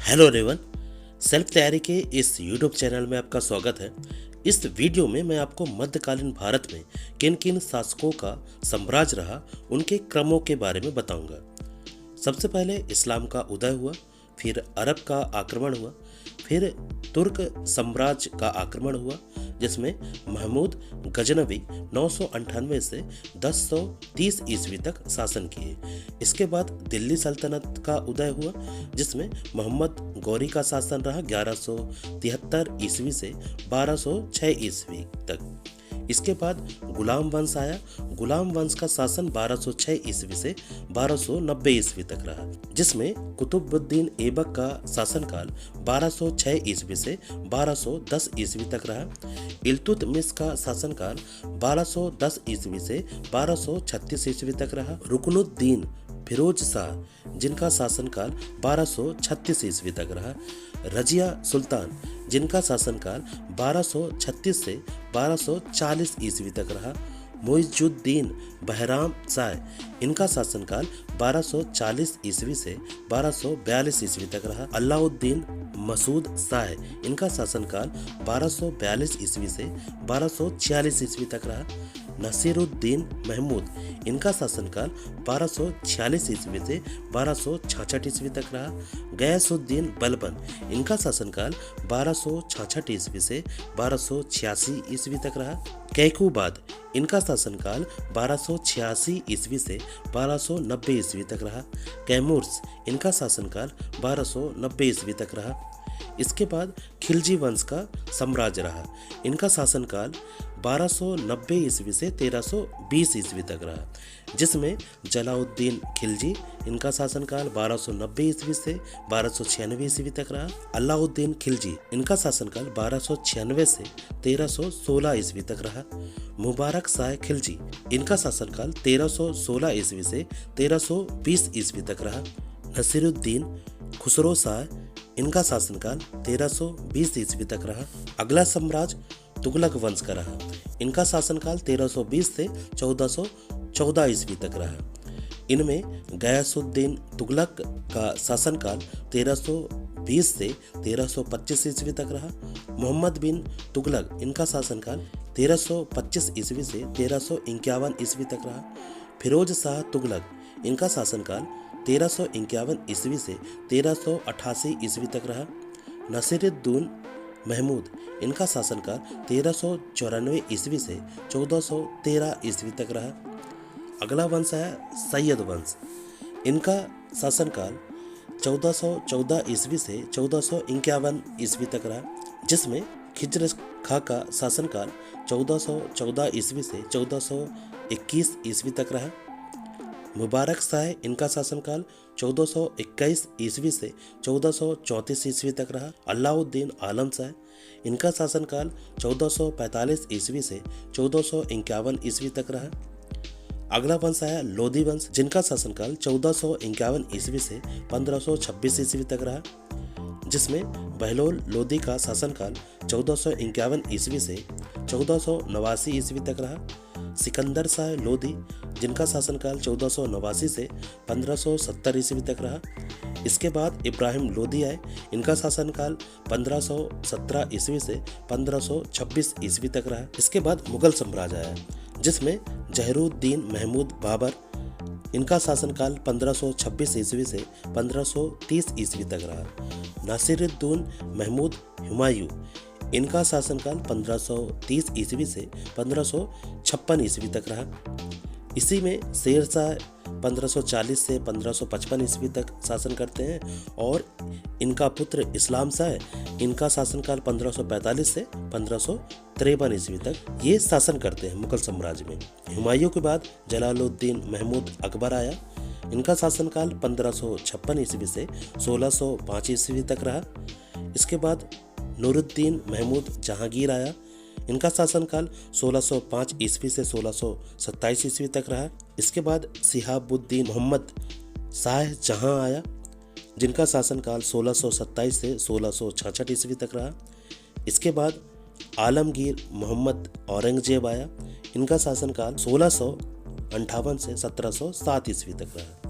Hello everyone, self तैयारी के इस यूट्यूब चैनल में आपका स्वागत है। इस वीडियो में मैं आपको मध्यकालीन भारत में किन किन शासकों का साम्राज्य रहा, उनके क्रमों के बारे में बताऊंगा। सबसे पहले इस्लाम का उदय हुआ, फिर अरब का आक्रमण हुआ, फिर तुर्क साम्राज्य का आक्रमण हुआ जिसमें महमूद गजनवी 998 से 1030 ईस्वी तक शासन किए। इसके बाद दिल्ली सल्तनत का उदय हुआ जिसमें मोहम्मद गौरी का शासन रहा 1173 ईस्वी से 1206 ईस्वी तक। इसके बाद गुलाम वंश आया। गुलाम वंश का शासन 1206 ईस्वी से 1290 ईस्वी तक रहा जिसमें कुतुबुद्दीन ऐबक का शासनकाल 1206 ईस्वी से 1210 ईस्वी तक रहा। इल्तुतमिश का शासनकाल 1210 ईस्वी से 1236 ईस्वी तक रहा। रुकनुद्दीन फिरोज शाह जिनका शासनकाल 1236 ईस्वी तक रहा। रजिया सुल्तान जिनका शासनकाल 1236 से 1240 ईस्वी तक रहा। मुइजुद्दीन बहराम शाह इनका शासनकाल 1240 ईस्वी से 1242 ईस्वी तक रहा। अलाउद्दीन मसूद शाह इनका शासनकाल 1242 ईस्वी से 1246 ईस्वी तक रहा। नसीरुद्दीन महमूद इनका शासनकाल 1246 ईस्वी से 1266 ईस्वी तक रहा। गयासुद्दीन बलबन इनका शासनकाल 1266 ईस्वी से 1286 ईस्वी तक रहा। कैकुबाद इनका शासनकाल 1286 ईस्वी से 1290 ईस्वी तक रहा। कैमूर्स इनका शासनकाल 1290 ईस्वी तक रहा। इसके बाद खिलजी वंश का साम्राज्य रहा। इनका शासनकाल 1290 ईस्वी से 1320 ईस्वी तक रहा जिसमें जलाउद्दीन खिलजी इनका शासनकाल 1290 ईस्वी से 1296 ईस्वी तक रहा। अलाउद्दीन खिलजी इनका शासनकाल 1296 से 1316 ईस्वी तक रहा। मुबारक शाह खिलजी इनका शासनकाल 1316 ईस्वी से 1320 ईस्वी तक रहा। नसीरुद्दीन खुसरो शाह इनका शासनकाल 1320 ईस्वी तक रहा। अगला साम्राज्य तुगलक वंश का रहा। इनका शासनकाल 1320 से 1414 ईस्वी तक रहा। इनमें गयासुद्दीन तुगलक का शासनकाल 1320 से 1325 ईस्वी तक रहा। मोहम्मद बिन तुगलक इनका शासनकाल 1325 ईस्वी से 1351 ईस्वी तक रहा। फिरोज शाह तुगलक इनका शासनकाल 1351 ईस्वी से 1388 ईस्वी तक रहा। नसीरुद्दीन महमूद इनका शासनकाल 1394 ईस्वी से 1413 ईस्वी तक रहा। अगला वंश है सैयद वंश। इनका शासनकाल 1414 ईस्वी से 1451 ईस्वी तक रहा जिसमें खिज्र खां का शासनकाल 1414 ईस्वी से 1421 ईस्वी तक रहा। मुबारक शाह इनका शासनकाल 1421 ईस्वी से 1434 ईस्वी तक रहा। अलाउद्दीन आलम शाह इनका शासनकाल 1445 ईस्वी से 1451 ईस्वी तक रहा। अगला वंश आया लोधी वंश जिनका शासनकाल 1451 ईस्वी से 1526 ईस्वी तक रहा जिसमें बहलोल लोधी का शासनकाल 1451 ईस्वी से 1489 ईस्वी तक रहा। सिकंदर शाह लोधी जिनका शासनकाल 1489 से 1570 ईस्वी तक रहा। इसके बाद इब्राहिम लोधी आए। इनका शासनकाल 1517 ईस्वी से 1526 ईस्वी तक रहा। इसके बाद मुगल साम्राज्य आया जिसमें जहरुद्दीन महमूद बाबर इनका शासनकाल 1526 ईस्वी से 1530 ईस्वी तक रहा। नासिरुद्दीन महमूद हुमायूं इनका शासनकाल 1530 ईस्वी से 1556 ईस्वी तक रहा। इसी में शेर शाह 1540 से 1555 ईस्वी तक शासन करते हैं और इनका पुत्र इस्लाम शाह इनका शासनकाल 1545 से 1553 ईस्वी तक ये शासन करते हैं मुगल साम्राज्य में। हुमायूं के बाद जलालुद्दीन महमूद अकबर आया। इनका शासनकाल 1556 ईस्वी से 1605 ईस्वी तक रहा। इसके बाद नूरुद्दीन महमूद जहांगीर आया। इनका शासनकाल 1605 ईस्वी से 1627 ईस्वी तक रहा। इसके बाद शिहाबुद्दीन मोहम्मद शाह जहां आया जिनका शासनकाल 1627 से 1666 ईस्वी तक रहा। इसके बाद आलमगीर मोहम्मद औरंगजेब आया। इनका शासनकाल 1658 से 1707 ईस्वी तक रहा।